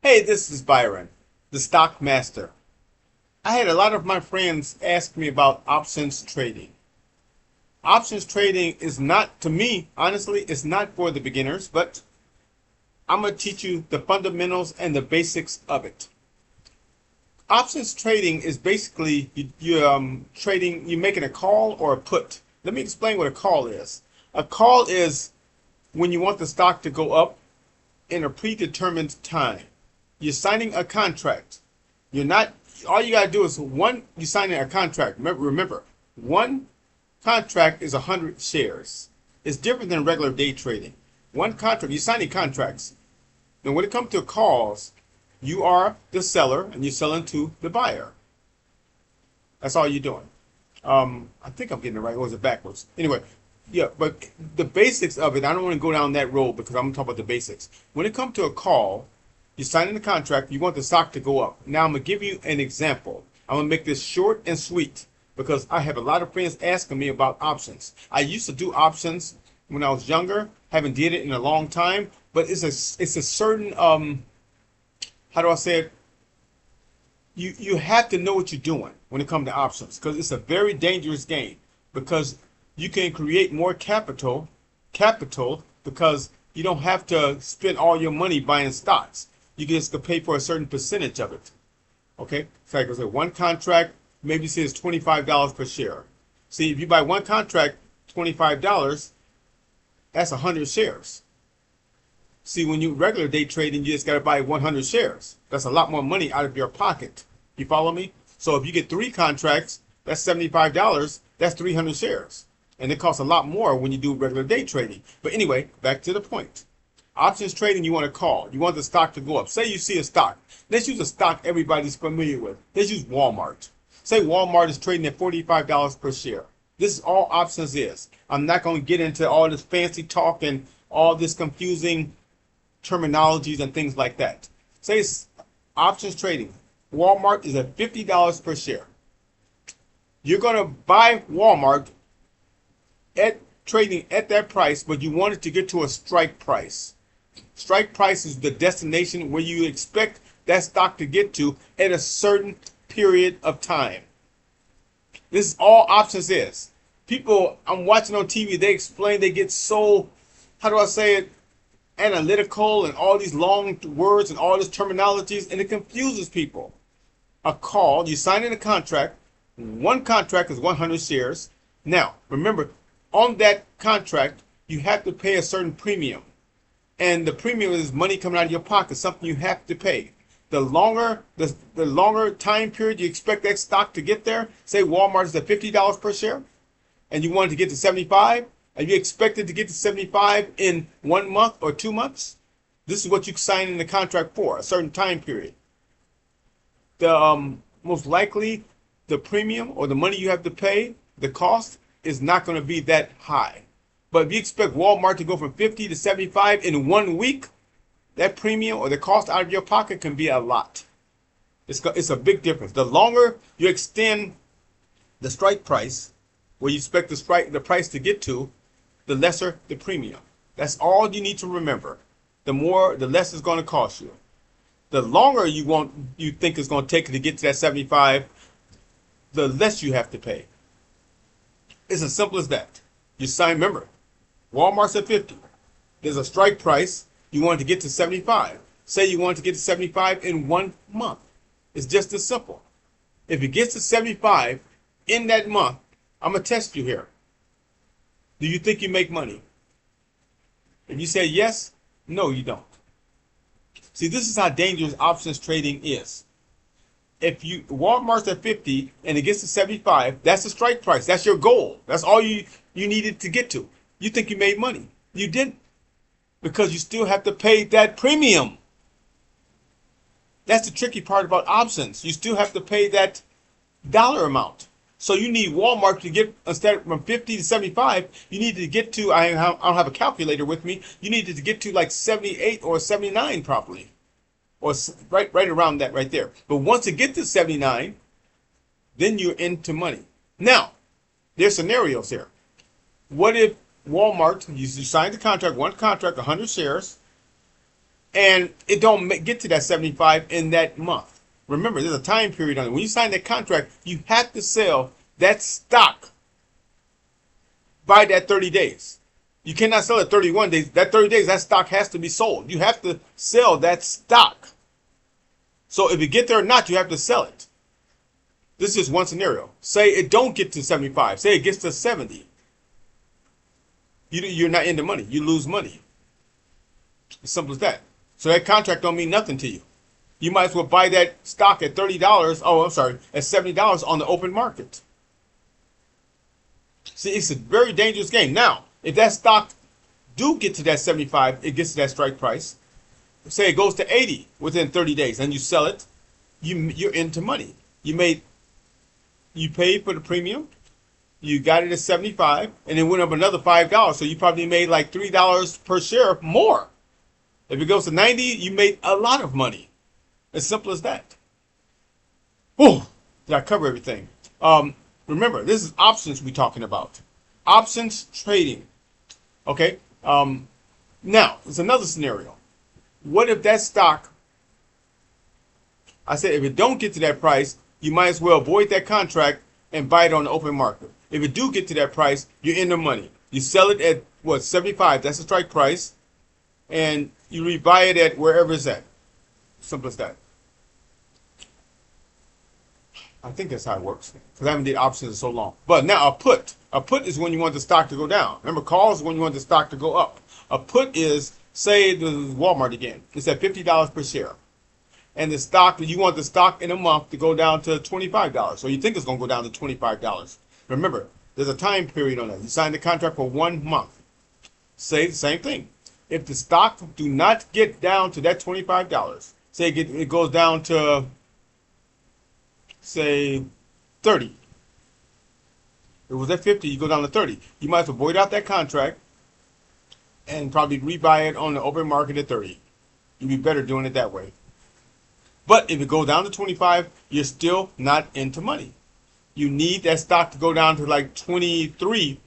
Hey, this is Byron, the stock master. I had a lot of my friends ask me about options trading. Options trading is not, to me, honestly, it's not for the beginners, but I'm going to teach you the fundamentals and the basics of it. Options trading is basically trading, you're making a call or a put. Let me explain what a call is. A call is when you want the stock to go up in a predetermined time. You're signing a contract. You're not, all you got to do is you're signing a contract. Remember, one contract is 100 shares. It's different than regular day trading. One contract, you're signing contracts. Now, when it comes to calls, you are the seller and you're selling to the buyer. That's all you're doing. I think I'm getting it right. Or is it backwards? Anyway, yeah, but the basics of it, I don't want to go down that road because I'm going to talk about the basics. When it comes to a call, you're signing the contract, you want the stock to go up. Now, I'm going to give you an example. I'm going to make this short and sweet because I have a lot of friends asking me about options. I used to do options when I was younger, haven't did it in a long time, but it's a certain how do I say it? You have to know what you're doing when it comes to options because it's a very dangerous game because you can create more capital because you don't have to spend all your money buying stocks. You just pay for a certain percentage of it. Okay, so like I said, one contract maybe says $25 per share. See, if you buy one contract, $25, that's 100 shares. See, when you regular day trading, you just got to buy 100 shares. That's a lot more money out of your pocket. You follow me? So if you get three contracts, that's $75. That's 300 shares. And it costs a lot more when you do regular day trading. But anyway, back to the point. Options trading, you want to call. You want the stock to go up. Say you see a stock. Let's use a stock everybody's familiar with. Let's use Walmart. Say Walmart is trading at $45 per share. This is all options is. I'm not going to get into all this fancy talk and all this confusing terminologies and things like that. Say it's options trading. Walmart is at $50 per share. You're going to buy Walmart at trading at that price, but you want it to get to a strike price. Strike price is the destination where you expect that stock to get to at a certain period of time. This is all options is. People I'm watching on TV, they explain, they get so, how do I say it, analytical and all these long words and all these terminologies, and it confuses people. A call, you sign in a contract. One contract is 100 shares. Now, remember, on that contract, you have to pay a certain premium. And the premium is money coming out of your pocket, something you have to pay. The longer time period you expect that stock to get there, say Walmart is at $50 per share, and you want it to get to 75, and you expect it to get to 75 in 1 month or 2 months, this is what you sign in the contract for, a certain time period. The most likely the premium or the money you have to pay, the cost is not going to be that high. But if you expect Walmart to go from 50 to 75 in 1 week, that premium or the cost out of your pocket can be a lot. It's a big difference. The longer you extend the strike price, where you expect the price to get to, the lesser the premium. That's all you need to remember. The less it's going to cost you. The longer you think it's going to take to get to that 75, the less you have to pay. It's as simple as that. You sign, remember, Walmart's at 50. There's a strike price. You want to get to 75. Say you want to get to 75 in 1 month. It's just as simple. If it gets to 75 in that month, I'm going to test you here. Do you think you make money? If you say yes, no, you don't. See, this is how dangerous options trading is. If Walmart's at 50 and it gets to 75, that's the strike price. That's your goal. That's all you needed to get to. You think you made money. You didn't, because you still have to pay that premium. That's the tricky part about options. You still have to pay that dollar amount. So you need Walmart to get, instead of from 50 to 75, you need to get to, I don't have a calculator with me, you needed to get to like 78 or 79 probably. Or right around that right there. But once it gets to 79, then you're into money. Now, there's scenarios here. What if Walmart, you signed the contract, one contract, 100 shares, and it don't get to that 75 in that month. Remember, there's a time period on it. When you sign that contract, you have to sell that stock by that 30 days. You cannot sell it 31 days. That 30 days, that stock has to be sold. You have to sell that stock. So if you get there or not, you have to sell it. This is one scenario. Say it don't get to 75. Say it gets to 70. You're not in the money. You lose money. As simple as that. So that contract don't mean nothing to you. You might as well buy that stock at $30. Oh, I'm sorry, at $70 on the open market. See, it's a very dangerous game. Now, if that stock do get to that 75, it gets to that strike price. Say it goes to 80 within 30 days, and you sell it, you're into money. You paid for the premium, you got it at 75, and it went up another $5. So you probably made like $3 per share more. If it goes to 90, you made a lot of money. As simple as that. Oh, did I cover everything? Remember, this is options we're talking about. Options trading. Okay. Now, there's another scenario. What if that stock, I said, if it don't get to that price, you might as well avoid that contract and buy it on the open market. If it do get to that price, you're in the money. You sell it at, what, 75, that's the strike price, and you rebuy it at wherever it's at. Simple as that. I think that's how it works, because I haven't did options in so long. But now a put. A put is when you want the stock to go down. Remember, calls is when you want the stock to go up. A put is, say, the Walmart again. It's at $50 per share. And the stock, you want the stock in a month to go down to $25. So you think it's going to go down to $25. Remember, there's a time period on that. You sign the contract for 1 month. Say the same thing. If the stock do not get down to that $25, say it goes down to, say, 30. It was at 50, you go down to 30. You might as well void out that contract and probably rebuy it on the open market at 30. You'd be better doing it that way. But if it goes down to 25, you're still not into money. You need that stock to go down to like 23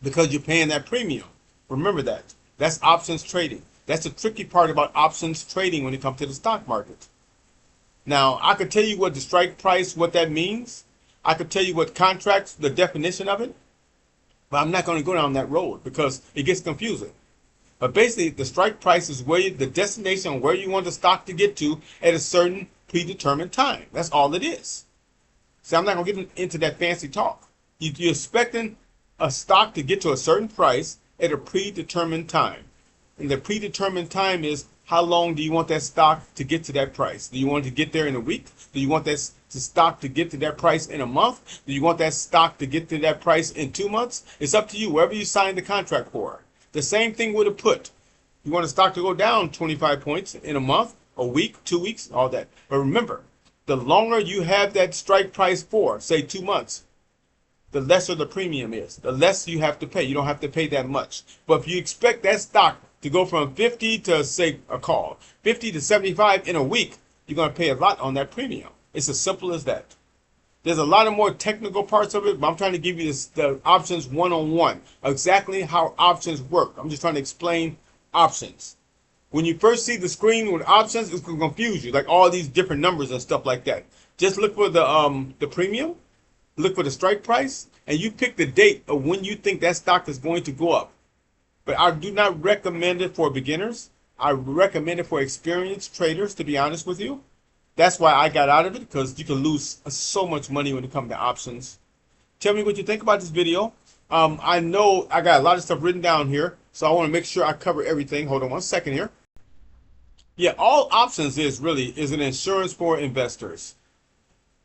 because you're paying that premium. Remember that. That's options trading. That's the tricky part about options trading when it comes to the stock market. Now, I could tell you what the strike price, what that means. I could tell you what contracts, the definition of it. But I'm not going to go down that road because it gets confusing. But basically, the strike price is where the destination where you want the stock to get to at a certain predetermined time. That's all it is. See, I'm not going to get into that fancy talk. You're expecting a stock to get to a certain price at a predetermined time. And the predetermined time is how long do you want that stock to get to that price? Do you want it to get there in a week? Do you want that stock to get to that price in a month? Do you want that stock to get to that price in 2 months? It's up to you, wherever you sign the contract for. The same thing with a put. You want a stock to go down 25 points in a month, a week, 2 weeks, all that. But remember, the longer you have that strike price for, say 2 months, the lesser the premium is. The less you have to pay. You don't have to pay that much. But if you expect that stock to go from 50 to, say, 50 to 75 in a week, you're going to pay a lot on that premium. It's as simple as that. There's a lot of more technical parts of it, but I'm trying to give you the options one-on-one, exactly how options work. I'm just trying to explain options. When you first see the screen with options, it's going to confuse you, like all these different numbers and stuff like that. Just look for the premium, look for the strike price, and you pick the date of when you think that stock is going to go up. But I do not recommend it for beginners. I recommend it for experienced traders, to be honest with you. That's why I got out of it, because you can lose so much money when it comes to options. Tell me what you think about this video. I know I got a lot of stuff written down here, so I want to make sure I cover everything. Hold on one second here. Yeah, all options is an insurance for investors.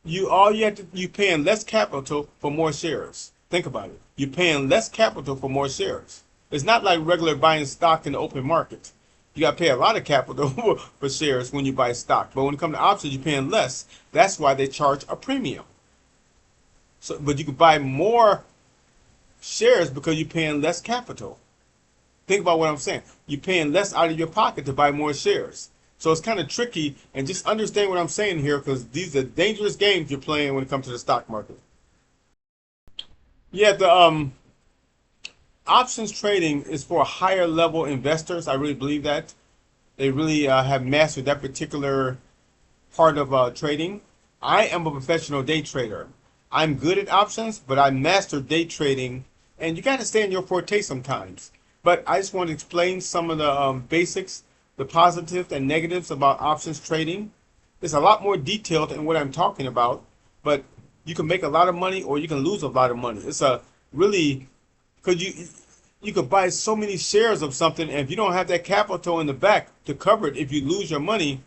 You paying less capital for more shares. Think about it. You're paying less capital for more shares. It's not like regular buying stock in the open market. You got to pay a lot of capital for shares when you buy stock. But when it comes to options, you're paying less. That's why they charge a premium. So, but you can buy more shares because you're paying less capital. Think about what I'm saying. You're paying less out of your pocket to buy more shares. So it's kind of tricky, and just understand what I'm saying here, because these are dangerous games you're playing when it comes to the stock market. Yeah, the options trading is for higher level investors. I really believe that. They really have mastered that particular part of trading. I am a professional day trader. I'm good at options, but I mastered day trading, and you got to stay in your forte sometimes. But I just want to explain some of the basics, the positives and negatives about options trading. It's a lot more detailed than what I'm talking about, but you can make a lot of money or you can lose a lot of money. It's a really, because you could buy so many shares of something, and if you don't have that capital in the back to cover it, if you lose your money,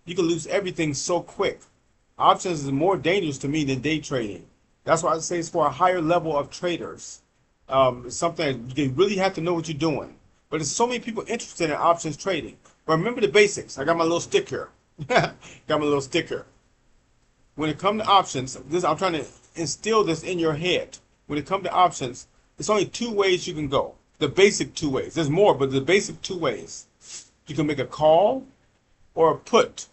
you can lose everything so quick. Options is more dangerous to me than day trading. That's why I say it's for a higher level of traders. It's something that you really have to know what you're doing. But there's so many people interested in options trading. But remember the basics. I got my little sticker. Got my little sticker. When it comes to options, I'm trying to instill this in your head. When it comes to options, it's only two ways you can go. The basic two ways. There's more, but the basic two ways. You can make a call or a put.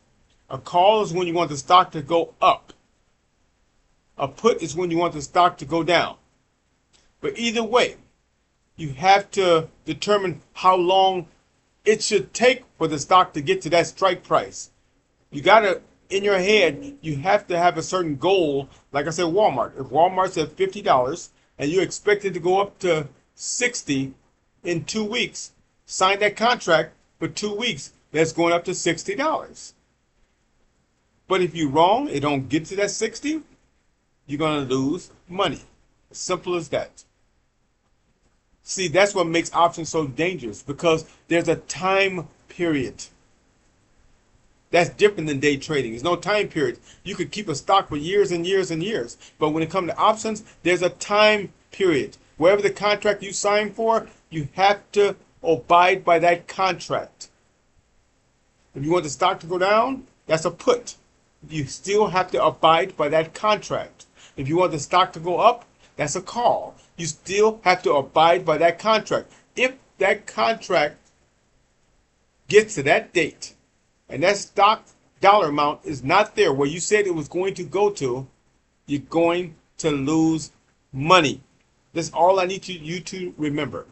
A call is when you want the stock to go up. A put is when you want the stock to go down. But either way, you have to determine how long it should take for the stock to get to that strike price. You got to, in your head, you have to have a certain goal. Like I said, Walmart. If Walmart's at $50 and you expect it to go up to 60 in 2 weeks, sign that contract for 2 weeks. That's going up to $60. But if you're wrong, it don't get to that 60, you're going to lose money. As simple as that. See, that's what makes options so dangerous, because there's a time period. That's different than day trading. There's no time period. You could keep a stock for years and years and years. But when it comes to options, there's a time period. Wherever the contract you sign for, you have to abide by that contract. If you want the stock to go down, that's a put. You still have to abide by that contract. If you want the stock to go up, that's a call. You still have to abide by that contract. If that contract gets to that date and that stock dollar amount is not there where you said it was going to go to, you're going to lose money. That's all I need you to remember.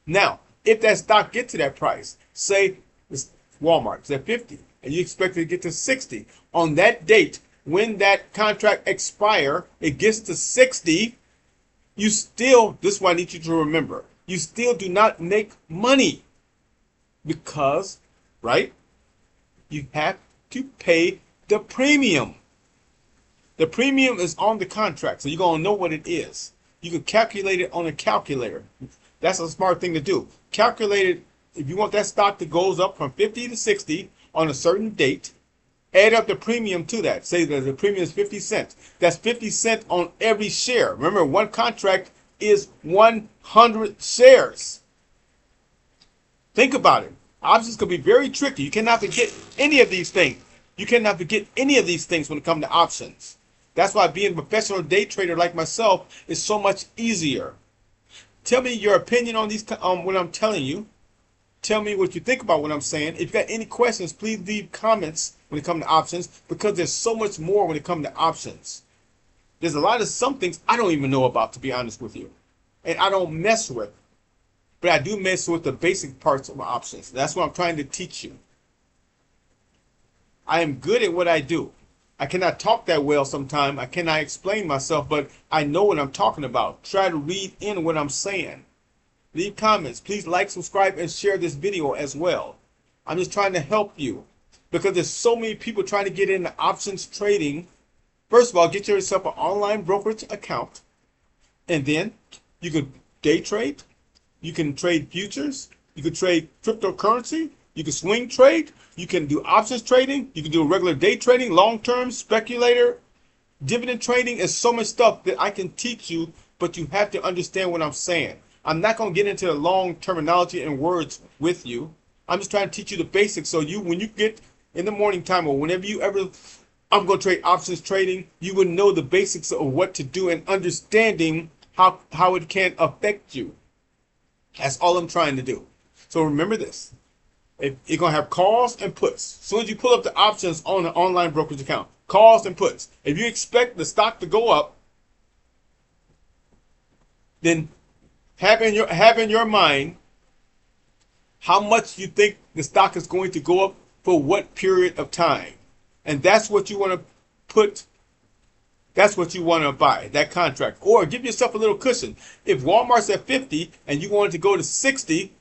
Now, if that stock gets to that price, say it's Walmart, it's at 50, and you expect it to get to 60, on that date, when that contract expire, it gets to 60, you still, this is what I need you to remember, you still do not make money because, right, you have to pay the premium. The premium is on the contract, so you're going to know what it is. You can calculate it on a calculator. That's a smart thing to do. Calculate it. If you want that stock that goes up from 50 to 60 on a certain date, add up the premium to that. Say that the premium is 50 cents. That's 50 cents on every share. Remember, one contract is 100 shares. Think about it. Options can be very tricky. You cannot forget any of these things. You cannot forget any of these things when it comes to options. That's why being a professional day trader like myself is so much easier. Tell me your opinion on these, what I'm telling you. Tell me what you think about what I'm saying. If you got any questions, please leave comments when it comes to options, because there's so much more when it comes to options. There's a lot of some things I don't even know about, to be honest with you. And I don't mess with. But I do mess with the basic parts of options. That's what I'm trying to teach you. I am good at what I do. I cannot talk that well sometimes. I cannot explain myself, but I know what I'm talking about. Try to read in what I'm saying. Leave comments. Please like, subscribe, and share this video as well. I'm just trying to help you, because there's so many people trying to get into options trading. First of all, get yourself an online brokerage account, and then you could day trade. You can trade futures. You can trade cryptocurrency. You can swing trade. You can do options trading. You can do regular day trading, long-term, speculator, dividend trading. Is so much stuff that I can teach you, but you have to understand what I'm saying. I'm not going to get into the long terminology and words with you. I'm just trying to teach you the basics, so you, when you get in the morning time or whenever you ever, I'm going to trade options trading, you would know the basics of what to do and understanding how it can affect you. That's all I'm trying to do. So remember this. If you're going to have calls and puts. As soon as you pull up the options on an online brokerage account, calls and puts. If you expect the stock to go up, then have in your mind how much you think the stock is going to go up for what period of time. And that's what you want to put, that's what you want to buy, that contract. Or give yourself a little cushion. If Walmart's at 50 and you want it to go to 60,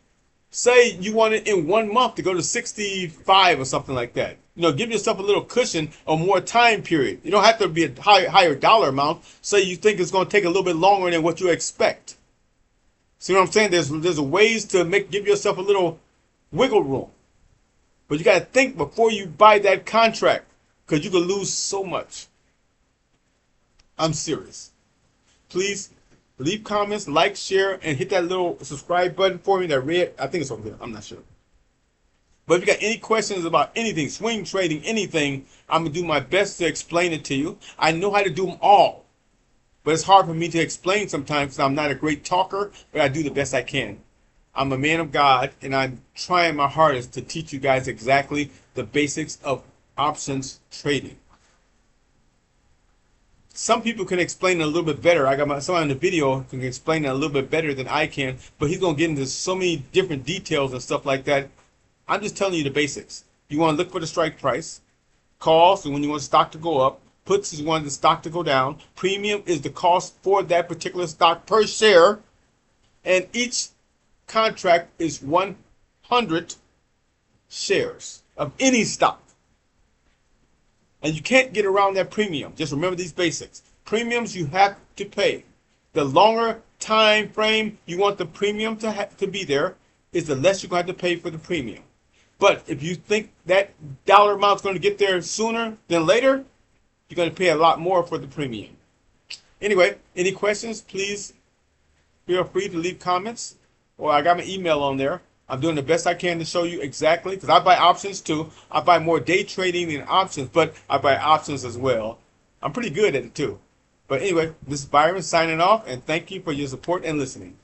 say you want it in 1 month to go to 65 or something like that. Give yourself a little cushion or more time period. You don't have to be a higher dollar amount. Say you think it's going to take a little bit longer than what you expect. See what I'm saying? There's ways to give yourself a little wiggle room. But you got to think before you buy that contract, because you could lose so much. I'm serious. Please leave comments, like, share, and hit that little subscribe button for me. That red, I think it's over there. I'm not sure. But if you got any questions about anything, swing trading, anything, I'm going to do my best to explain it to you. I know how to do them all. But it's hard for me to explain sometimes because I'm not a great talker, but I do the best I can. I'm a man of God, and I'm trying my hardest to teach you guys exactly the basics of options trading. Some people can explain it a little bit better. I got someone in the video who can explain it a little bit better than I can, but he's going to get into so many different details and stuff like that. I'm just telling you the basics. You want to look for the strike price. Calls, and when you want the stock to go up. Puts is one the stock to go down. Premium is the cost for that particular stock per share. And each contract is 100 shares of any stock. And you can't get around that premium. Just remember these basics. Premiums you have to pay. The longer time frame you want the premium to be there is the less you're going to have to pay for the premium. But if you think that dollar amount is going to get there sooner than later, you're going to pay a lot more for the premium. Anyway, any questions, please feel free to leave comments. Or I got my email on there. I'm doing the best I can to show you exactly, because I buy options too. I buy more day trading than options, but I buy options as well. I'm pretty good at it too. But anyway, this is Byron signing off, and thank you for your support and listening.